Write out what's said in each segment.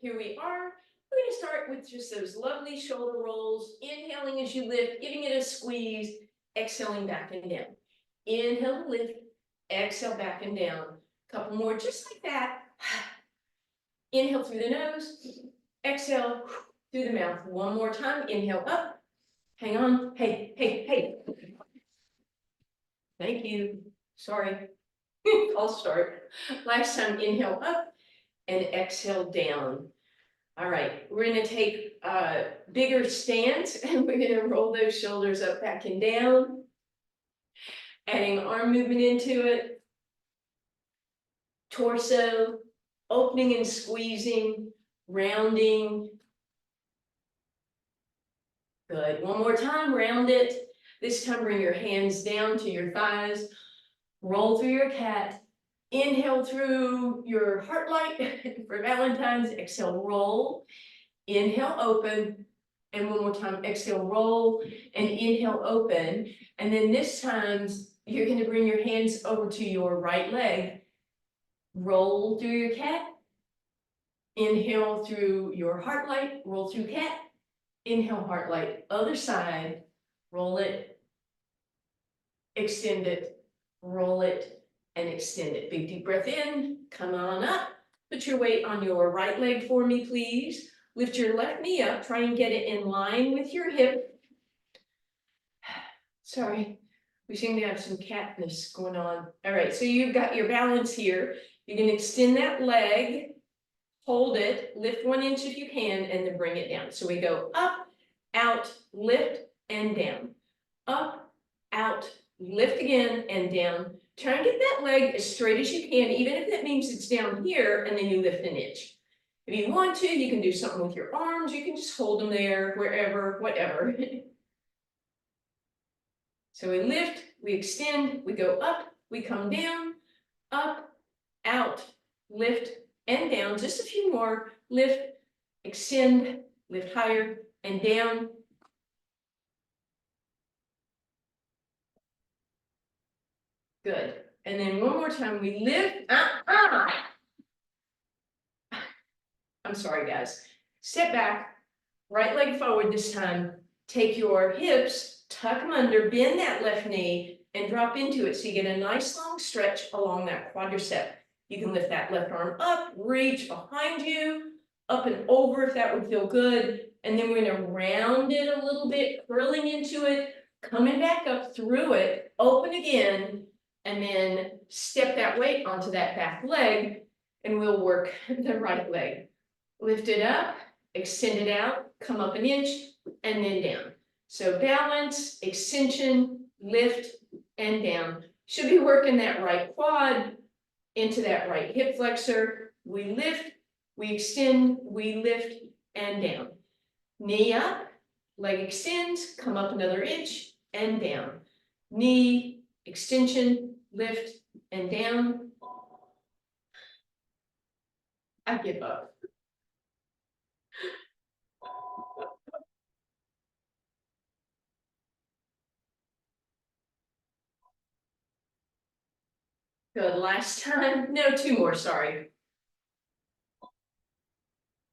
Here we are. We're going to start with just those lovely shoulder rolls, inhaling as you lift, giving it a squeeze, exhaling back and down. Inhale to lift, exhale back and down. A couple more just like that. Inhale through the nose, exhale through the mouth. One more time, inhale up, hang on, hey, hey, hey. Thank you, sorry, I'll start. Last time, inhale up and exhale down. All right, we're going to take a bigger stance and we're going to roll those shoulders up, back and down, adding arm movement into it, torso, opening and squeezing, rounding. Good, one more time, round it. This time bring your hands down to your thighs, roll through your cat, inhale through your heart light for Valentine's, exhale, roll. Inhale, open, and one more time, exhale, roll, and inhale, open. And then this time, you're going to bring your hands over to your right leg. Roll through your cat. Inhale through your heart light, roll through cat. Inhale, heart light. Other side, roll it, extend it, roll it, and extend it. Big deep breath in, come on up. Put your weight on your right leg for me, please. Lift your left knee up, try and get it in line with your hip. Sorry, we seem to have some catness going on. All right, so you've got your balance here. You're going to extend that leg, hold it, lift 1 inch if you can, and then bring it down. So we go up, out, lift, and down. Up, out, lift again, and down. Try and get that leg as straight as you can, even if that means it's down here, and then you lift an inch. If you want to, you can do something with your arms. You can just hold them there, wherever, whatever. So we lift, we extend, we go up, we come down, up, out, lift, and down. Just a few more. Lift, extend, lift higher, and down. Good. And then one more time, we lift. I'm sorry, guys. Step back, right leg forward this time. Take your hips, tuck them under, bend that left knee, and drop into it so you get a nice long stretch along that quadricep. You can lift that left arm up, reach behind you, up and over if that would feel good. And then we're going to round it a little bit, curling into it, coming back up through it, open again, and then step that weight onto that back leg, and we'll work the right leg. Lift it up, extend it out, come up an inch, and then down. So balance, extension, lift, and down. Should be working that right quad into that right hip flexor. We lift, we extend, we lift, and down. Knee up, leg extends, come up another inch, and down. Knee, extension, lift, and down. I give up. Good, last time, no, 2 more, sorry.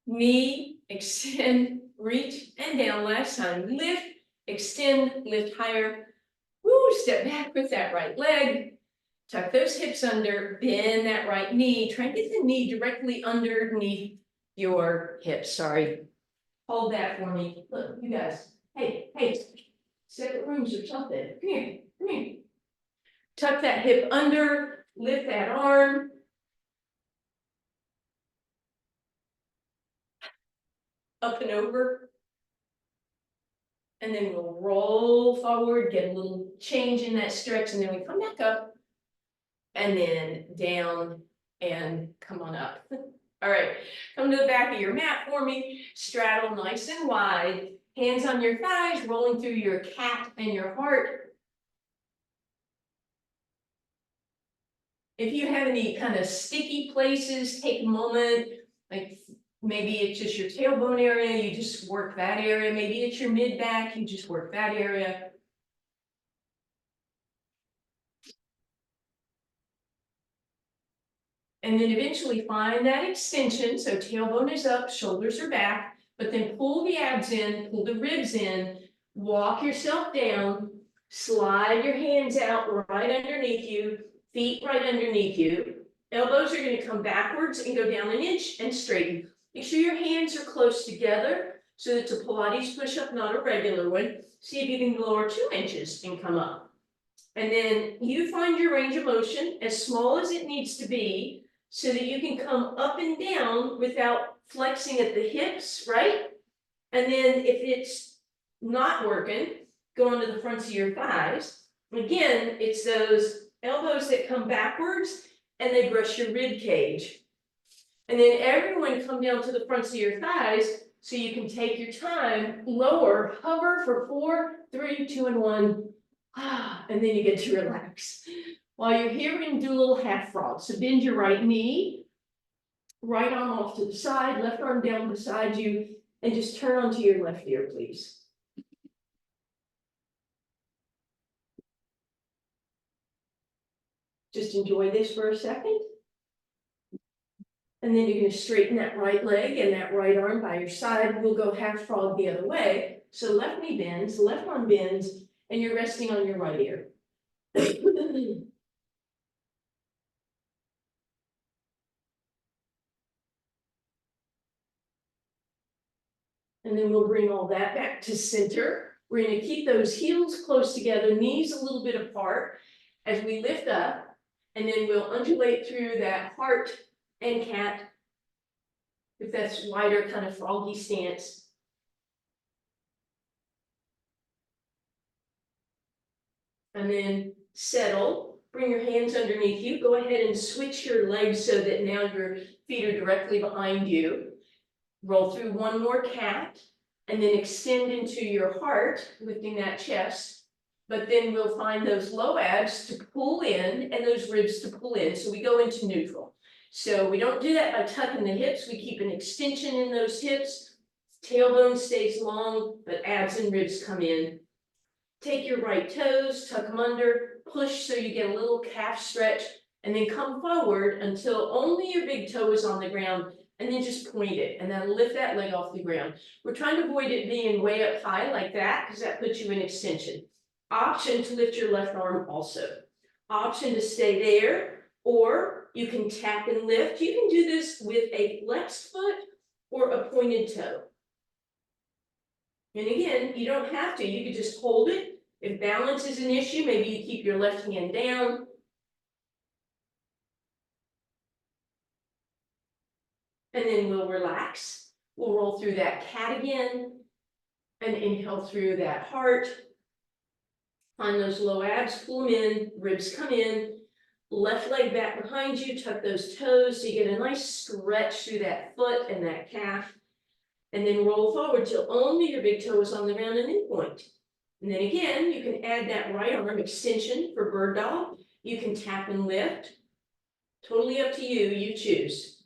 Knee, extend, reach, and down, last time. Lift, extend, lift higher. Woo, step back with that right leg. Tuck those hips under, bend that right knee. Try and get the knee directly underneath your hips, sorry. Hold that for me. Look, you guys, hey, separate rooms or something. Come here, come here. Tuck that hip under, lift that arm. Up and over. And then we'll roll forward, get a little change in that stretch, and then we come back up. And then down and come on up. All right, come to the back of your mat for me. Straddle nice and wide. Hands on your thighs, rolling through your cat and your heart. If you have any kind of sticky places, take a moment. Like maybe it's just your tailbone area, you just work that area. Maybe it's your mid-back, you just work that area. And then eventually find that extension, so tailbone is up, shoulders are back, but then pull the abs in, pull the ribs in, walk yourself down, slide your hands out right underneath you, feet right underneath you. Elbows are gonna come backwards and go down an inch and straighten. Make sure your hands are close together so it's a Pilates push-up, not a regular one. See if you can lower 2 inches and come up. And then you find your range of motion as small as it needs to be so that you can come up and down without flexing at the hips, right? And then if it's not working, go onto the fronts of your thighs. Again, it's those elbows that come backwards and they brush your rib cage. And then everyone come down to the fronts of your thighs so you can take your time, lower, hover for 4, 3, 2, and 1. And then you get to relax. While you're here, we're gonna do a little half frog. So bend your right knee, right arm off to the side, left arm down beside you, and just turn onto your left ear, please. Just enjoy this for a second. And then you're gonna straighten that right leg and that right arm by your side. We'll go half frog the other way. So left knee bends, left arm bends, and you're resting on your right ear. And then we'll bring all that back to center. We're gonna keep those heels close together, knees a little bit apart as we lift up, and then we'll undulate through that heart and cat, if that's wider, kind of froggy stance. And then settle, bring your hands underneath you, go ahead and switch your legs so that now your feet are directly behind you. Roll through one more cat, and then extend into your heart, lifting that chest. But then we'll find those low abs to pull in and those ribs to pull in. So we go into neutral. So we don't do that by tucking the hips. We keep an extension in those hips. Tailbone stays long, but abs and ribs come in. Take your right toes, tuck them under, push so you get a little calf stretch, and then come forward until only your big toe is on the ground, and then just point it, and then lift that leg off the ground. We're trying to avoid it being way up high like that, because that puts you in extension. Option to lift your left arm also. Option to stay there, or you can tap and lift. You can do this with a flexed foot or a pointed toe. And again, you don't have to, you could just hold it. If balance is an issue, maybe you keep your left hand down. And then we'll relax. We'll roll through that cat again. And inhale through that heart. Find those low abs, pull them in, ribs come in. Left leg back behind you, tuck those toes so you get a nice stretch through that foot and that calf. And then roll forward till only your big toe is on the ground and then point. And then again, you can add that right arm extension for bird dog. You can tap and lift. Totally up to you, you choose.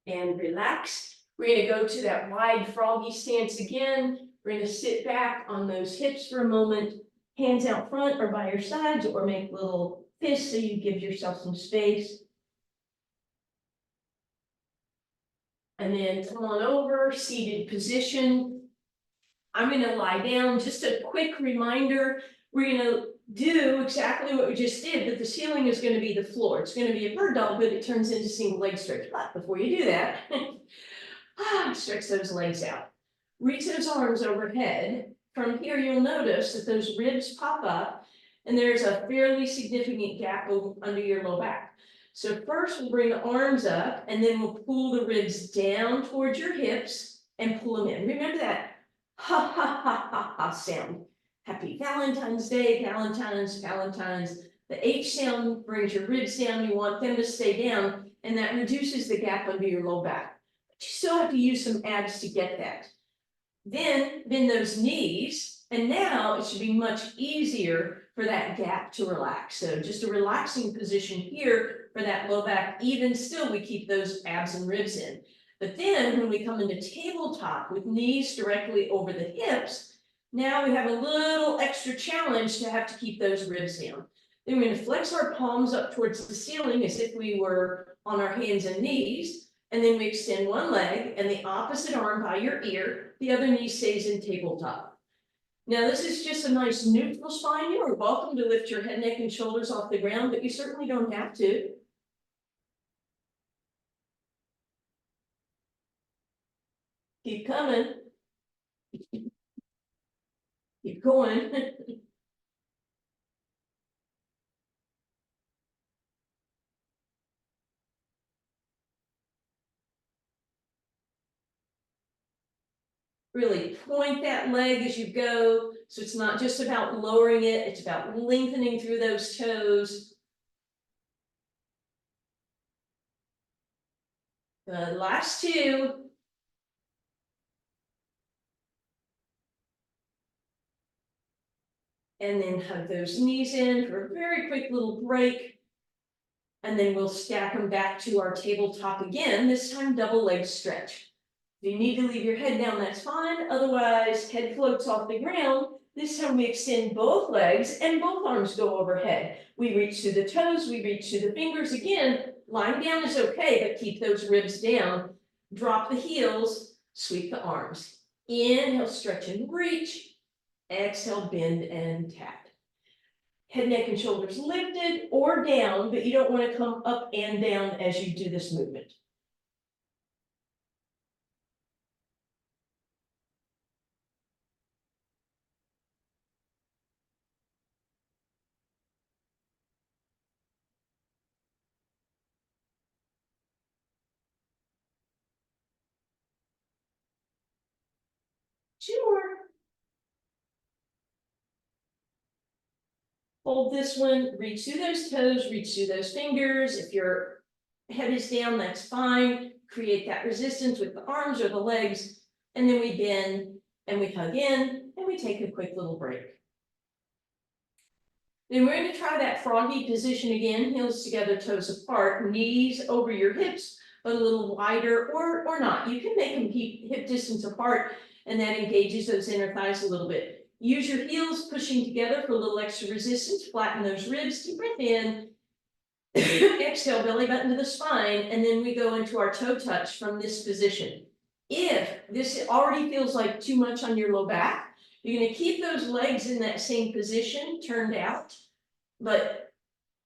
And relax. We're gonna go to that wide froggy stance again. We're gonna sit back on those hips for a moment, hands out front or by your sides, or make little fists so you give yourself some space. And then come on over, seated position. I'm gonna lie down. Just a quick reminder, we're gonna do exactly what we just did, but the ceiling is gonna be the floor. It's gonna be a bird dog, but it turns into single leg stretch. But before you do that, stretch those legs out. Reach those arms overhead. From here, you'll notice that those ribs pop up, and there's a fairly significant gap under your low back. So first, we'll bring the arms up, and then we'll pull the ribs down towards your hips and pull them in. Remember that ha ha ha ha ha sound. Happy Valentine's Day, Valentine's. The H sound brings your ribs down. You want them to stay down, and that reduces the gap under your low back. But you still have to use some abs to get that. Then bend those knees, and now it should be much easier for that gap to relax. So just a relaxing position here for that low back. Even still, we keep those abs and ribs in. But then when we come into tabletop with knees directly over the hips, now we have a little extra challenge to have to keep those ribs down. Then we're going to flex our palms up towards the ceiling as if we were on our hands and knees. And then we extend one leg and the opposite arm by your ear. The other knee stays in tabletop. Now, this is just a nice neutral spine. You are welcome to lift your head, neck, and shoulders off the ground, but you certainly don't have to. Keep coming. Keep going. Really point that leg as you go. So it's not just about lowering it, it's about lengthening through those toes. The last two. And then hug those knees in for a very quick little break. And then we'll stack them back to our tabletop again, this time double leg stretch. If you need to leave your head down, that's fine. Otherwise, head floats off the ground. This time we extend both legs and both arms go overhead. We reach to the toes, we reach to the fingers. Again, lying down is okay, but keep those ribs down. Drop the heels, sweep the arms. Inhale, stretch and reach. Exhale, bend and tap. Head, neck, and shoulders lifted or down, but you don't want to come up and down as you do this movement. Two more. Hold this one, reach through those toes, reach through those fingers. If your head is down, that's fine. Create that resistance with the arms or the legs. And then we bend and we hug in and we take a quick little break. Then we're going to try that froggy position again, heels together, toes apart, knees over your hips, but a little wider or not. You can make them keep hip distance apart, and that engages those inner thighs a little bit. Use your heels pushing together for a little extra resistance. Flatten those ribs. Deep breath in. Exhale, belly button to the spine. And then we go into our toe touch from this position. If this already feels like too much on your low back, you're going to keep those legs in that same position, turned out, but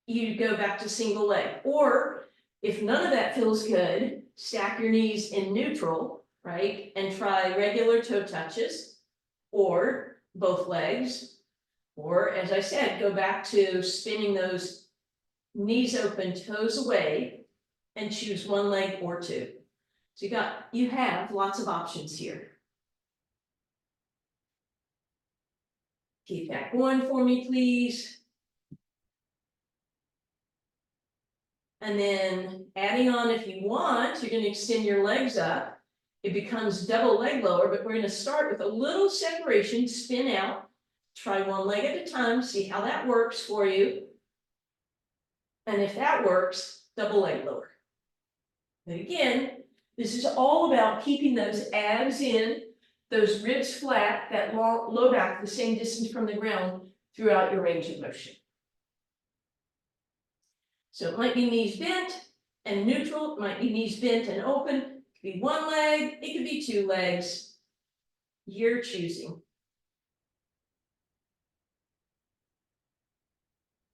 you go back to single leg. Or if none of that feels good, stack your knees in neutral, right? And try regular toe touches or both legs, or as I said, go back to spinning those knees open, toes away, and choose one leg or two. So you have lots of options here. Keep that going for me, please. And then adding on, if you want, you're going to extend your legs up. It becomes double leg lower, but we're going to start with a little separation, spin out, try one leg at a time, see how that works for you. And if that works, double leg lower. And again, this is all about keeping those abs in, those ribs flat, that low back the same distance from the ground throughout your range of motion. So it might be knees bent and neutral, it might be knees bent and open, it could be one leg, it could be two legs. You're choosing.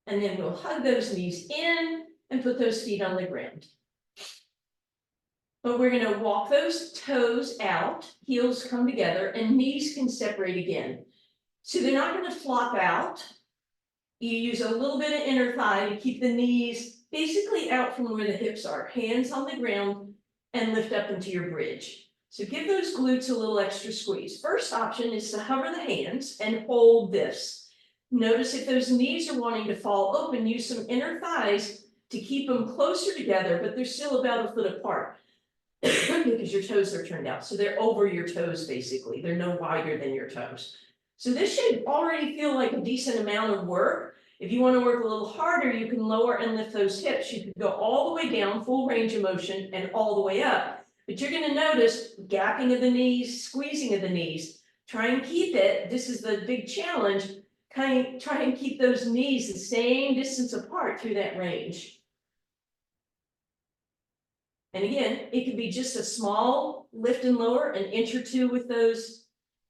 And then we'll hug those knees in and put those feet on the ground. But we're going to walk those toes out, heels come together, and knees can separate again. So they're not going to flop out. You use a little bit of inner thigh to keep the knees basically out from where the hips are. Hands on the ground and lift up into your bridge. So give those glutes a little extra squeeze. First option is to hover the hands and hold this. Notice if those knees are wanting to fall open, use some inner thighs to keep them closer together, but they're still about a foot apart. Because your toes are turned out. So they're over your toes, basically. They're no wider than your toes. So this should already feel like a decent amount of work. If you want to work a little harder, you can lower and lift those hips. You can go all the way down, full range of motion, and all the way up. But you're going to notice gapping of the knees, squeezing of the knees. Try and keep it. This is the big challenge. Try and keep those knees the same distance apart through that range. And again, it could be just a small lift and lower, an inch or two with those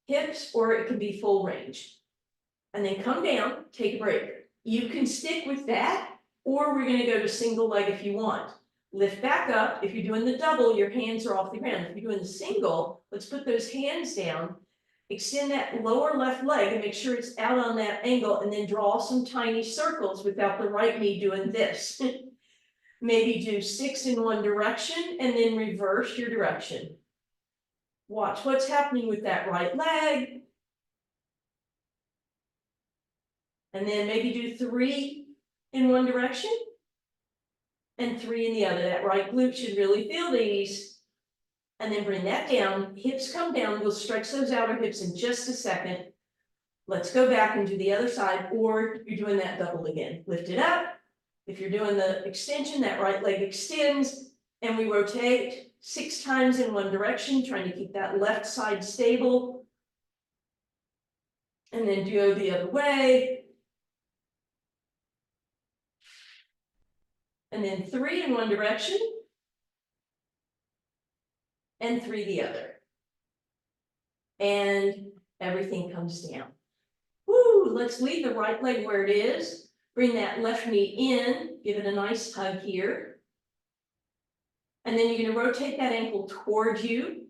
hips, or it could be full range. And then come down, take a break. You can stick with that, or we're gonna go to single leg if you want. Lift back up. If you're doing the double, your hands are off the ground. If you're doing the single, let's put those hands down, extend that lower left leg and make sure it's out on that angle, and then draw some tiny circles without the right knee doing this. Maybe do 6 in one direction and then reverse your direction. Watch what's happening with that right leg. And then maybe do 3 in one direction and 3 in the other. That right glute should really feel these. And then bring that down, hips come down. We'll stretch those outer hips in just a second. Let's go back and do the other side, or you're doing that double again. Lift it up. If you're doing the extension, that right leg extends, and we rotate 6 times in one direction, trying to keep that left side stable. And then go the other way. And then 3 in one direction, and 3 the other. And everything comes down. Woo, let's leave the right leg where it is. Bring that left knee in, give it a nice hug here. And then you're gonna rotate that ankle towards you.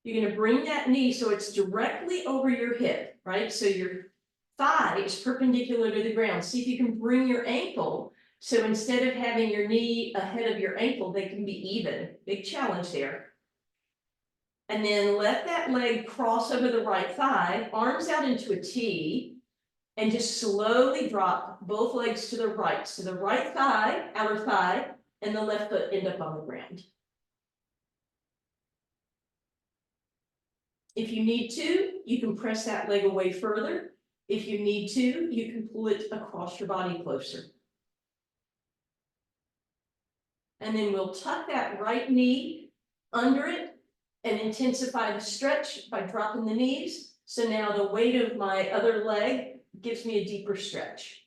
You're gonna bring that knee so it's directly over your hip, right? So your thigh is perpendicular to the ground. See if you can bring your ankle. So instead of having your knee ahead of your ankle, they can be even. Big challenge there. And then let that leg cross over the right thigh, arms out into a T. And just slowly drop both legs to the right. So the right thigh, outer thigh, and the left foot end up on the ground. If you need to, you can press that leg away further. If you need to, you can pull it across your body closer. And then we'll tuck that right knee under it and intensify the stretch by dropping the knees. So now the weight of my other leg gives me a deeper stretch.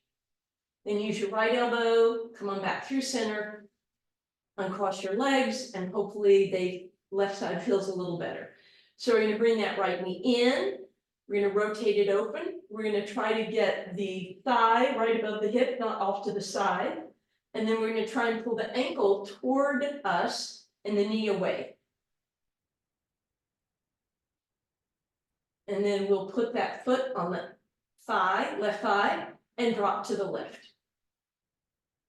Then use your right elbow, come on back through center, uncross your legs, and hopefully the left side feels a little better. So we're gonna bring that right knee in, we're gonna rotate it open, we're gonna try to get the thigh right above the hip, not off to the side, and then we're gonna try and pull the ankle toward us and the knee away. And then we'll put that foot on the thigh, left thigh, and drop to the left.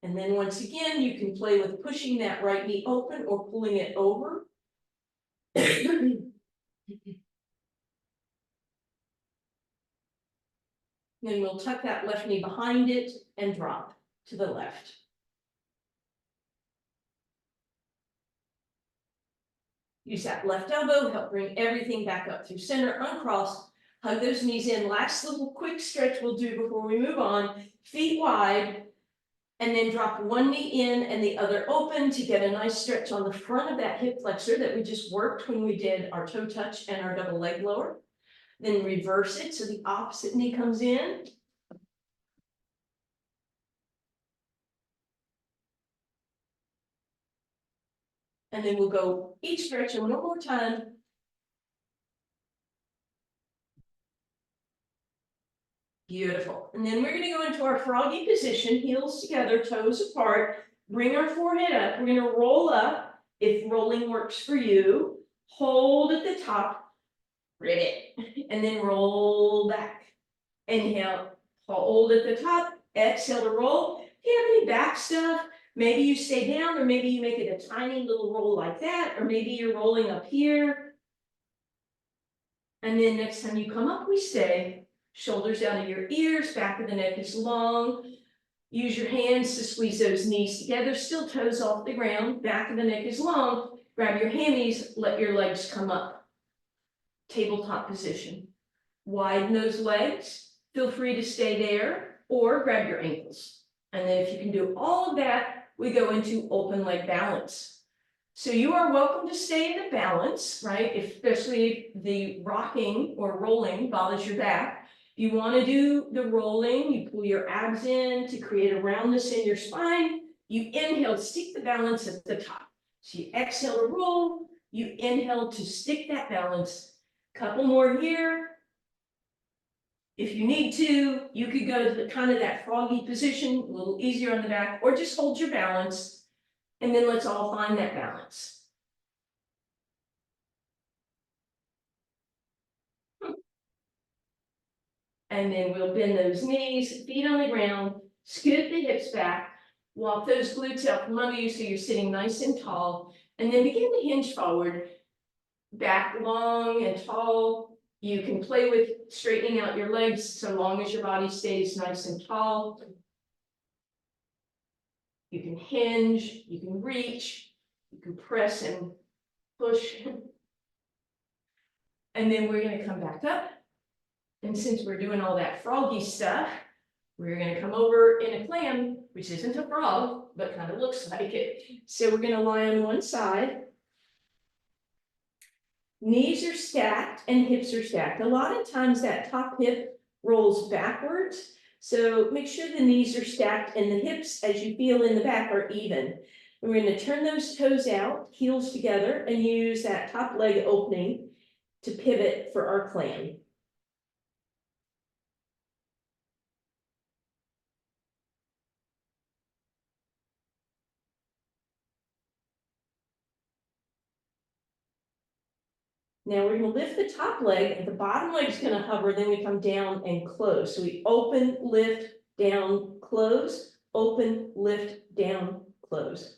And then once again, you can play with pushing that right knee open or pulling it over. Then we'll tuck that left knee behind it and drop to the left. Use that left elbow, help bring everything back up through center, uncross. Hug those knees in. Last little quick stretch we'll do before we move on. Feet wide, and then drop one knee in and the other open to get a nice stretch on the front of that hip flexor that we just worked when we did our toe touch and our double leg lower. Then reverse it so the opposite knee comes in. And then we'll go each direction one more time. Beautiful. And then we're going to go into our froggy position, heels together, toes apart. Bring our forehead up. We're going to roll up if rolling works for you. Hold at the top, ribbit, and then roll back. Inhale, hold at the top, exhale to roll. If you have any back stuff, maybe you stay down, or maybe you make it a tiny little roll like that, or maybe you're rolling up here. And then next time you come up, we stay. Shoulders down to your ears, back of the neck is long. Use your hands to squeeze those knees together, still toes off the ground, back of the neck is long. Grab your hammies, let your legs come up. Tabletop position. Widen those legs, feel free to stay there. or grab your ankles. And then if you can do all of that, we go into open leg balance. So you are welcome to stay in the balance, right? Especially if the rocking or rolling bothers your back. If you want to do the rolling, you pull your abs in to create a roundness in your spine. You inhale, stick the balance at the top. So you exhale to roll, you inhale to stick that balance. Couple more here. If you need to, you could go to the kind of that froggy position, a little easier on the back, or just hold your balance. And then let's all find that balance. And then we'll bend those knees, feet on the ground, scoot the hips back, walk those glutes out from under you so you're sitting nice and tall, and then begin to hinge forward, back long and tall. You can play with straightening out your legs so long as your body stays nice and tall. You can hinge, you can reach, you can press and push. And then we're going to come back up. And since we're doing all that froggy stuff, we're going to come over in a clam, which isn't a frog, but kind of looks like it. So we're going to lie on one side. Knees are stacked and hips are stacked. A lot of times that top hip rolls backwards. So make sure the knees are stacked and the hips, as you feel in the back, are even. We're going to turn those toes out, heels together, and use that top leg opening to pivot for our clam. Now we're going to lift the top leg, and the bottom leg is going to hover, then we come down and close. So we open, lift, down, close, open, lift, down, close.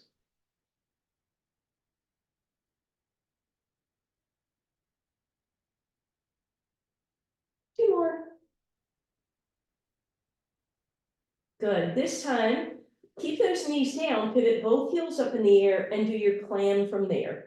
Two more. Good. This time, keep those knees down, pivot both heels up in the air, and do your clam from there.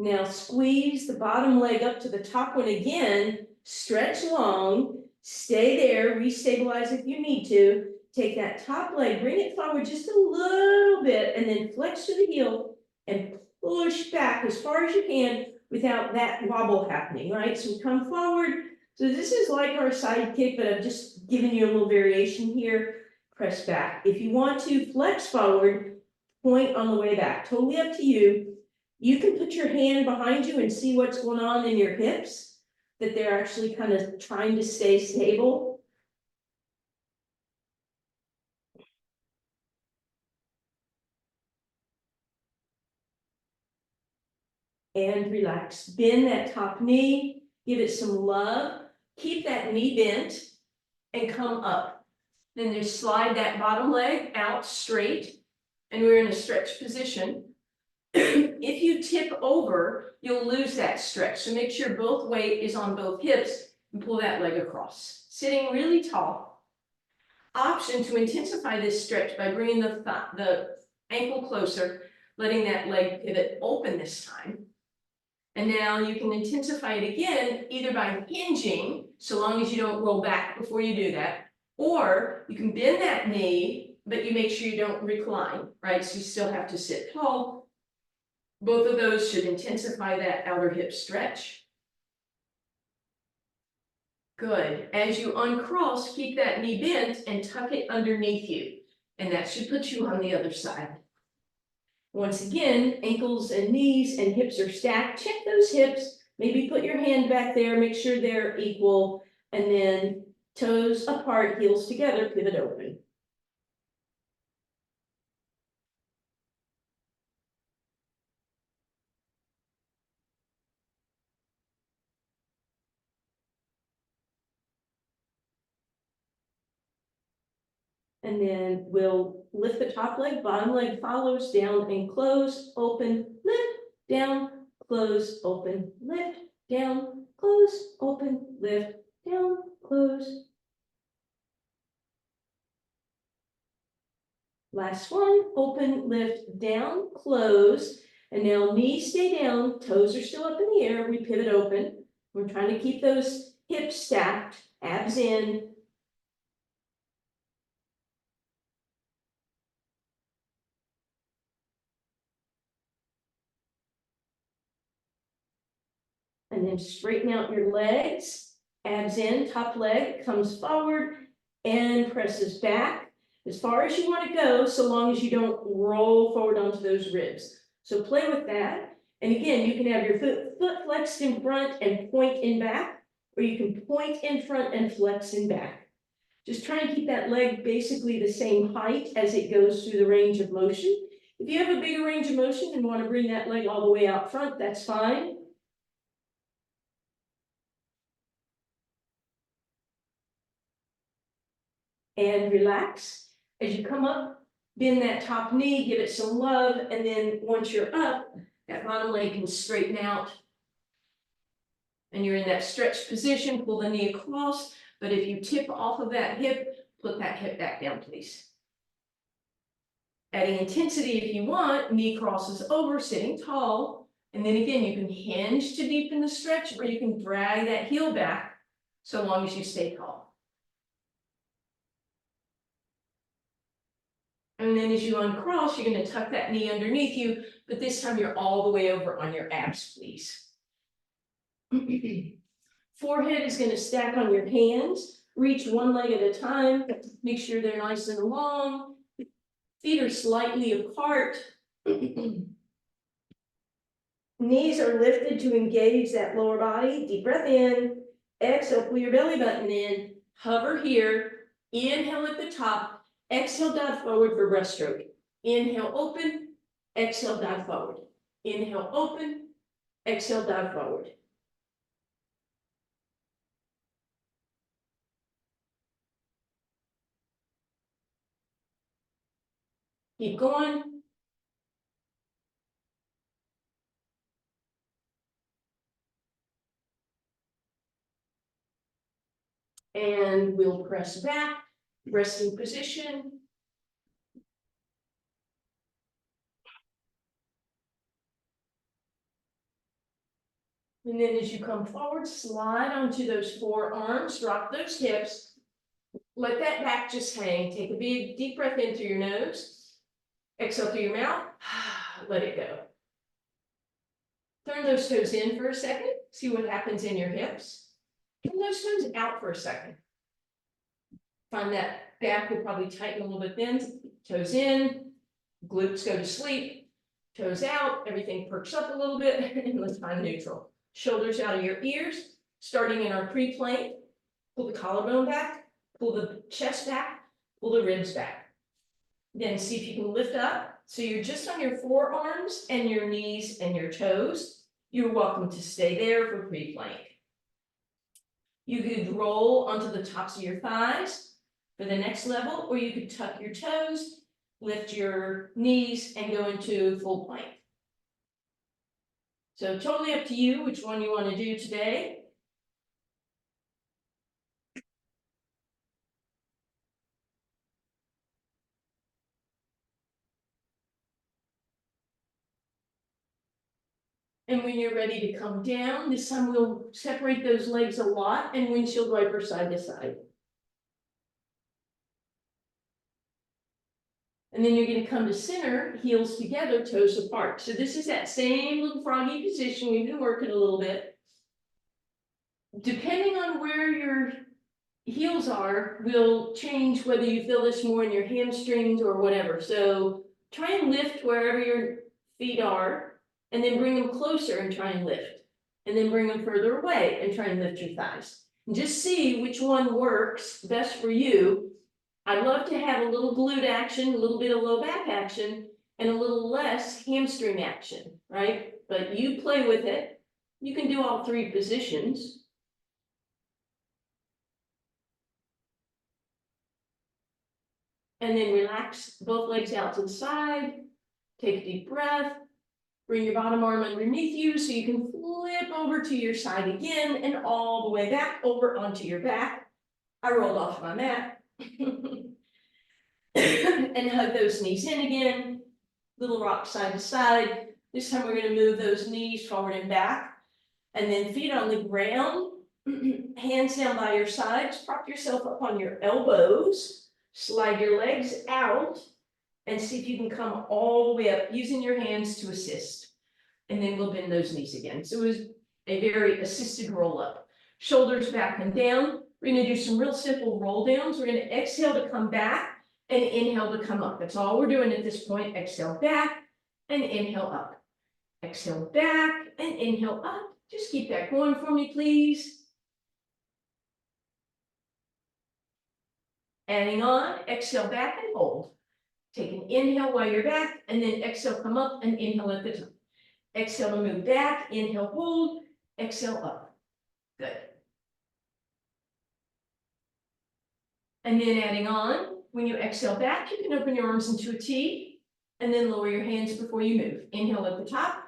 Now squeeze the bottom leg up to the top one again, stretch long, stay there, restabilize if you need to. Take that top leg, bring it forward just a little bit, and then flex to the heel and push back as far as you can without that wobble happening, right? So come forward. So this is like our side kick, but I've just given you a little variation here. Press back. If you want to flex forward, point on the way back. Totally up to you. You can put your hand behind you and see what's going on in your hips, that they're actually kind of trying to stay stable. And relax. Bend that top knee, give it some love. Keep that knee bent and come up. Then just slide that bottom leg out straight, and we're in a stretch position. If you tip over, you'll lose that stretch. So make sure both weight is on both hips and pull that leg across. Sitting really tall. Option to intensify this stretch by bringing the ankle closer, letting that leg pivot open this time. And now you can intensify it again, either by hinging, so long as you don't roll back before you do that, or you can bend that knee, but you make sure you don't recline, right? So you still have to sit tall. Both of those should intensify that outer hip stretch. Good. As you uncross, keep that knee bent and tuck it underneath you. And that should put you on the other side. Once again, ankles and knees and hips are stacked. Check those hips. Maybe put your hand back there, make sure they're equal, and then toes apart, heels together, pivot open. And then we'll lift the top leg, bottom leg follows, down and close, open, lift, down, close, open, lift, down, close, open, lift, down, close. Last one, open, lift, down, close. And now knees stay down, toes are still up in the air, we pivot open. We're trying to keep those hips stacked, abs in. And then straighten out your legs, abs in, top leg comes forward and presses back as far as you want to go, so long as you don't roll forward onto those ribs. So play with that. And again, you can have your foot flexed in front and point in back, or you can point in front and flex in back. Just try and keep that leg basically the same height as it goes through the range of motion. If you have a bigger range of motion and want to bring that leg all the way out front, that's fine. And relax. As you come up, bend that top knee, give it some love, and then once you're up, that bottom leg can straighten out. And you're in that stretched position, pull the knee across, but if you tip off of that hip, put that hip back down, please. Adding intensity if you want, knee crosses over, sitting tall, and then again, you can hinge to deepen the stretch, or you can drag that heel back, so long as you stay tall. And then as you uncross, you're going to tuck that knee underneath you, but this time you're all the way over on your abs, please. Forehead is going to stack on your hands. Reach one leg at a time. Make sure they're nice and long. Feet are slightly apart. Knees are lifted to engage that lower body. Deep breath in. Exhale, pull your belly button in. Hover here. Inhale at the top. Exhale, dive forward for breaststroke. Inhale, open. Exhale, dive forward. Inhale, open. Exhale, dive forward. Keep going. And we'll press back, resting position. And then as you come forward, slide onto those forearms, drop those hips. Let that back just hang. Take a big deep breath in through your nose. Exhale through your mouth. Let it go. Turn those toes in for a second. See what happens in your hips. Turn those toes out for a second. Find that back will probably tighten a little bit then. Toes in, glutes go to sleep, toes out, everything perks up a little bit, and let's find neutral. Shoulders out of your ears, starting in our pre-plank. Pull the collarbone back, pull the chest back, pull the ribs back. Then see if you can lift up. So you're just on your forearms and your knees and your toes. You're welcome to stay there for pre-plank. You could roll onto the tops of your thighs for the next level, or you could tuck your toes, lift your knees, and go into full plank. So totally up to you which one you want to do today. And when you're ready to come down, this time we'll separate those legs a lot and windshield wiper side to side. And then you're going to come to center, heels together, toes apart. So this is that same little froggy position. We've been working a little bit. Depending on where your heels are, will change whether you feel this more in your hamstrings or whatever. So try and lift wherever your feet are, and then bring them closer and try and lift. And then bring them further away and try and lift your thighs. And just see which one works best for you. I'd love to have a little glute action, a little bit of low back action, and a little less hamstring action, right? But you play with it. You can do all three positions. And then relax both legs out to the side. Take a deep breath. Bring your bottom arm underneath you so you can flip over to your side again and all the way back over onto your back. I rolled off my mat. And hug those knees in again, little rock side to side. This time we're gonna move those knees forward and back, and then feet on the ground, hands down by your sides, prop yourself up on your elbows, slide your legs out, and see if you can come all the way up using your hands to assist. And then we'll bend those knees again. So it was a very assisted roll up. Shoulders back and down. We're gonna do some real simple roll downs. We're gonna exhale to come back and inhale to come up. That's all we're doing at this point. Exhale back and inhale up. Exhale back and inhale up. Just keep that going for me, please. Adding on, exhale back and hold. Take an inhale while you're back, and then exhale, come up and inhale at the top. Exhale to move back, inhale, hold, exhale up. Good. And then adding on, when you exhale back, you can open your arms into a T, and then lower your hands before you move. Inhale at the top,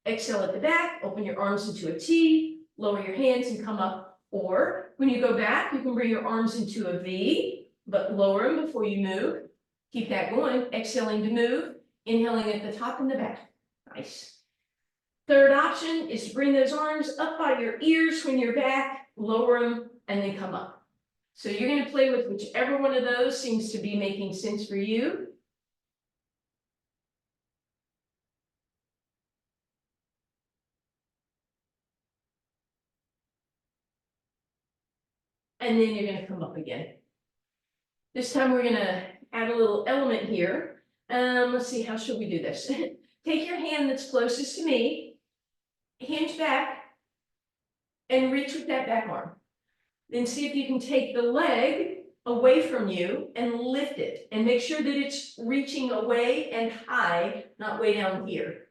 exhale at the back, open your arms into a T, lower your hands and come up. Or when you go back, you can bring your arms into a V, but lower them before you move. Keep that going, exhaling to move, inhaling at the top and the back. Nice. Third option is to bring those arms up by your ears when you're back, lower them, and then come up. So you're going to play with whichever one of those seems to be making sense for you. And then you're going to come up again. This time we're going to add a little element here. Let's see, how should we do this? Take your hand that's closest to me, hinge back, and reach with that back arm. Then see if you can take the leg away from you and lift it, and make sure that it's reaching away and high, not way down here.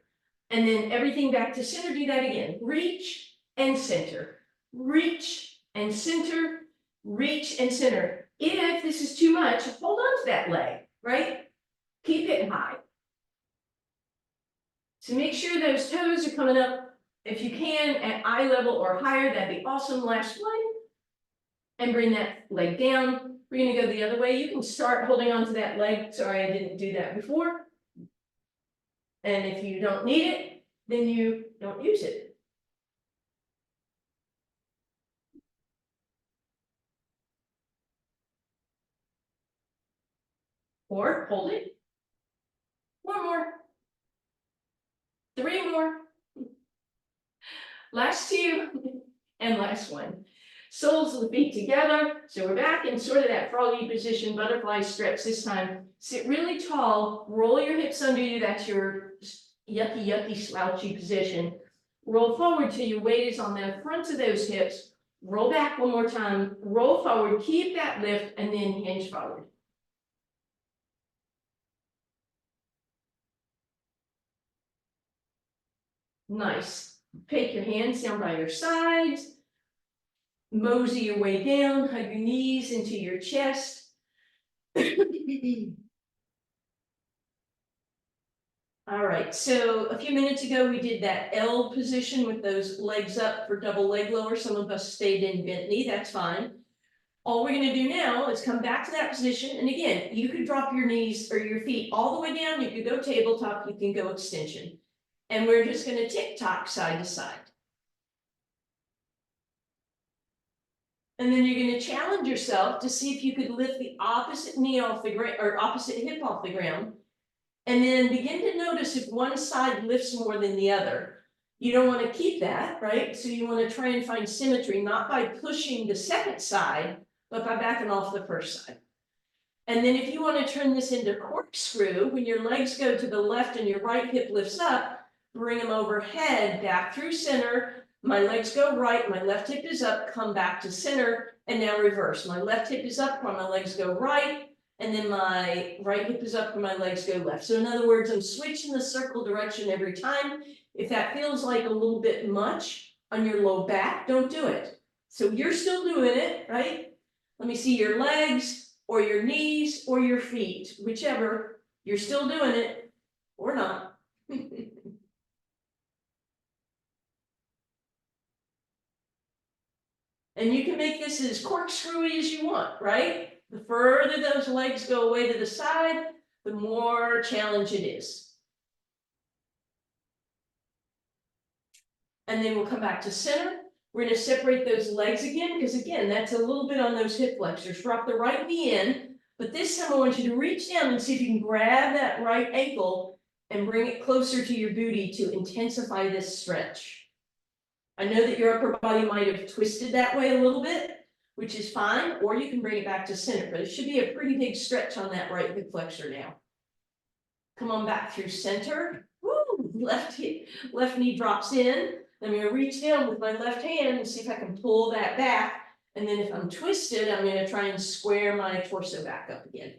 And then everything back to center, do that again. Reach and center, reach and center, reach and center. If this is too much, hold on to that leg, right? Keep it high. So make sure those toes are coming up, if you can, at eye level or higher, that'd be awesome. Last one. And bring that leg down. We're gonna go the other way. You can start holding on to that leg. Sorry, I didn't do that before. And if you don't need it, then you don't use it. Or hold it. One more. Three more. Last two. And last one. Soles of the feet together. So we're back in sort of that froggy position, butterfly stretch this time. Sit really tall, roll your hips under you. That's your yucky, slouchy position. Roll forward till your weight is on the fronts of those hips. Roll back one more time, roll forward, keep that lift, and then hinge forward. Nice. Take your hands down by your sides. Mosey your way down, hug your knees into your chest. All right, so a few minutes ago, we did that L position with those legs up for double leg lower. Some of us stayed in bent knee, that's fine. All we're gonna do now is come back to that position. And again, you could drop your knees or your feet all the way down. You could go tabletop, you can go extension. And we're just gonna tick-tock side to side. And then you're gonna challenge yourself to see if you could lift the opposite knee off the ground or opposite hip off the ground. And then begin to notice if one side lifts more than the other. You don't want to keep that, right? So you want to try and find symmetry, not by pushing the second side, but by backing off the first side. And then if you want to turn this into corkscrew, when your legs go to the left and your right hip lifts up, bring them overhead, back through center. My legs go right, my left hip is up, come back to center, and now reverse. My left hip is up, while my legs go right, and then my right hip is up, and my legs go left. So in other words, I'm switching the circle direction every time. If that feels like a little bit much on your low back, don't do it. So you're still doing it, right? Let me see your legs, or your knees, or your feet, whichever. You're still doing it, or not. And you can make this as corkscrewy as you want, right? The further those legs go away to the side, the more challenge it is. And then we'll come back to center. We're going to separate those legs again, because again, that's a little bit on those hip flexors. Drop the right knee in, but this time I want you to reach down and see if you can grab that right ankle and bring it closer to your booty to intensify this stretch. I know that your upper body might have twisted that way a little bit, which is fine, or you can bring it back to center, but it should be a pretty big stretch on that right hip flexor now. Come on back through center. Woo, left knee drops in. I'm going to reach down with my left hand and see if I can pull that back. And then if I'm twisted, I'm going to try and square my torso back up again.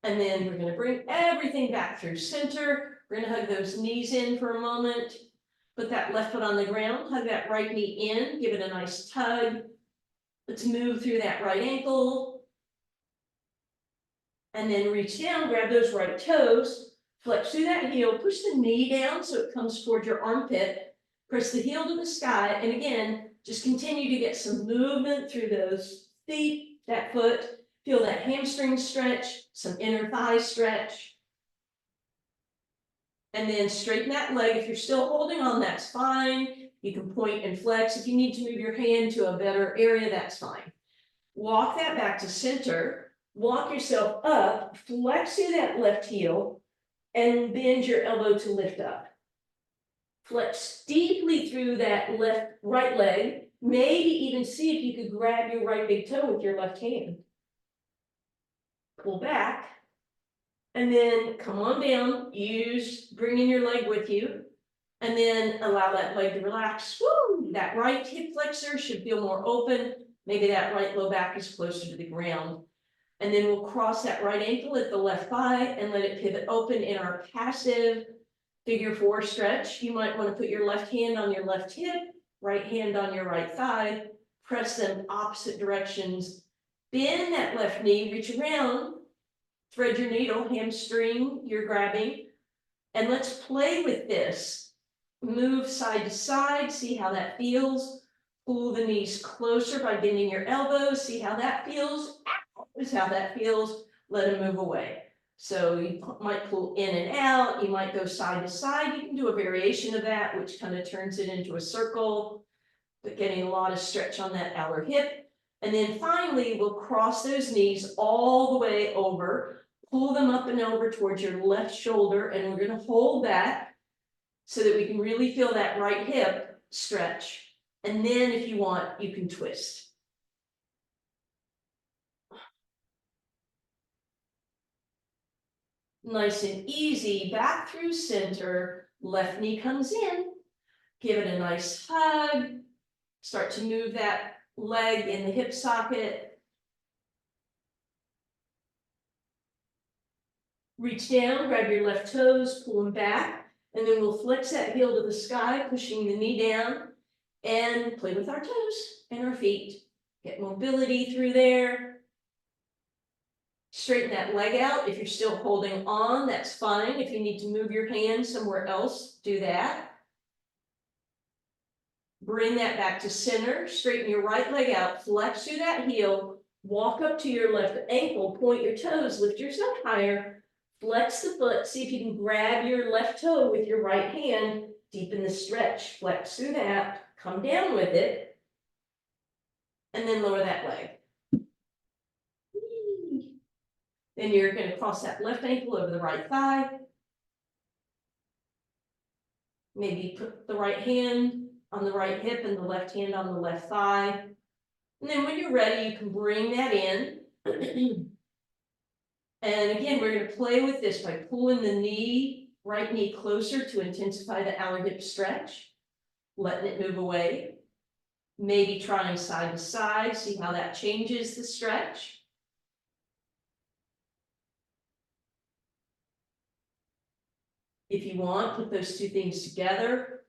And then we're going to bring everything back through center. We're going to hug those knees in for a moment. Put that left foot on the ground, hug that right knee in, give it a nice tug. Let's move through that right ankle. And then reach down, grab those right toes, flex through that heel, push the knee down so it comes towards your armpit, press the heel to the sky, and again, just continue to get some movement through those feet, that foot, feel that hamstring stretch, some inner thigh stretch. And then straighten that leg. If you're still holding on, that's fine. You can point and flex. If you need to move your hand to a better area, that's fine. Walk that back to center. Walk yourself up, flex through that left heel, and bend your elbow to lift up. Flex deeply through that right leg. Maybe even see if you could grab your right big toe with your left hand. Pull back. And then come on down, bringing your leg with you, and then allow that leg to relax. Woo! That right hip flexor should feel more open. Maybe that right low back is closer to the ground. And then we'll cross that right ankle at the left thigh and let it pivot open in our passive figure 4 stretch. You might want to put your left hand on your left hip, right hand on your right thigh, press them opposite directions. Bend that left knee, reach around. Thread your needle, hamstring, you're grabbing, and let's play with this. Move side to side, see how that feels. Pull the knees closer by bending your elbows, see how that feels. Is how that feels. Let them move away. So you might pull in and out, you might go side to side. You can do a variation of that, which kind of turns it into a circle, but getting a lot of stretch on that outer hip. And then finally, we'll cross those knees all the way over, pull them up and over towards your left shoulder, and we're going to hold that so that we can really feel that right hip stretch. And then if you want, you can twist. Nice and easy, back through center, left knee comes in, give it a nice hug, start to move that leg in the hip socket. Reach down, grab your left toes, pull them back, and then we'll flex that heel to the sky, pushing the knee down, and play with our toes and our feet. Get mobility through there. Straighten that leg out. If you're still holding on, that's fine. If you need to move your hand somewhere else, do that. Bring that back to center. Straighten your right leg out. Flex through that heel. Walk up to your left ankle. Point your toes. Lift yourself higher. Flex the foot. See if you can grab your left toe with your right hand. Deepen the stretch. Flex through that. Come down with it. And then lower that leg. Then you're going to cross that left ankle over the right thigh. Maybe put the right hand on the right hip and the left hand on the left thigh. And then when you're ready, you can bring that in. And again, we're going to play with this by pulling the right knee closer to intensify the outer hip stretch, letting it move away. Maybe trying side to side, see how that changes the stretch. If you want, put those two things together.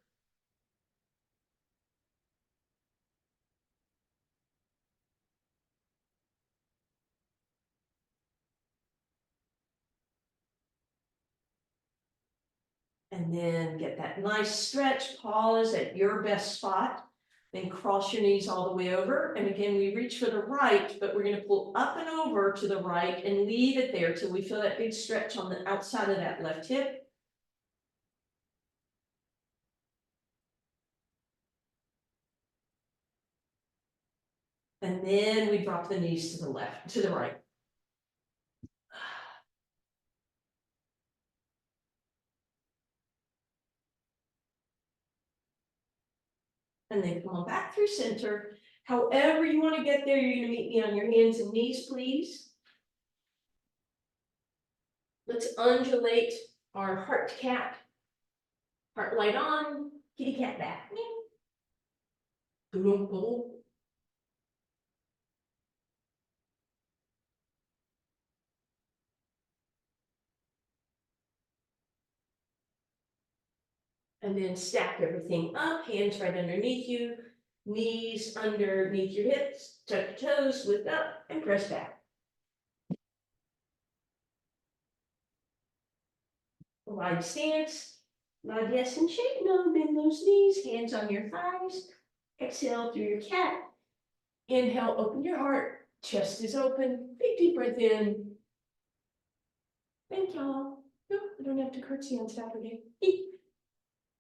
And then get that nice stretch, pause at your best spot. Then cross your knees all the way over. And again, we reach for the right, but we're gonna pull up and over to the right and leave it there till we feel that big stretch on the outside of that left hip. And then we drop the knees to the left, to the right. And then come on back through center. However you want to get there, you're gonna meet me on your hands and knees, please. Let's undulate our heart cat. Heart light on, kitty cat back. Boom, boom. And then stack everything up, hands right underneath you, knees underneath your hips, tuck your toes, lift up and press back. Wide stance, nod yes and shake no, bend those knees, hands on your thighs. Exhale through your cat. Inhale, open your heart, chest is open, big deep breath in. Thank y'all. No, I don't have to curtsy on Saturday.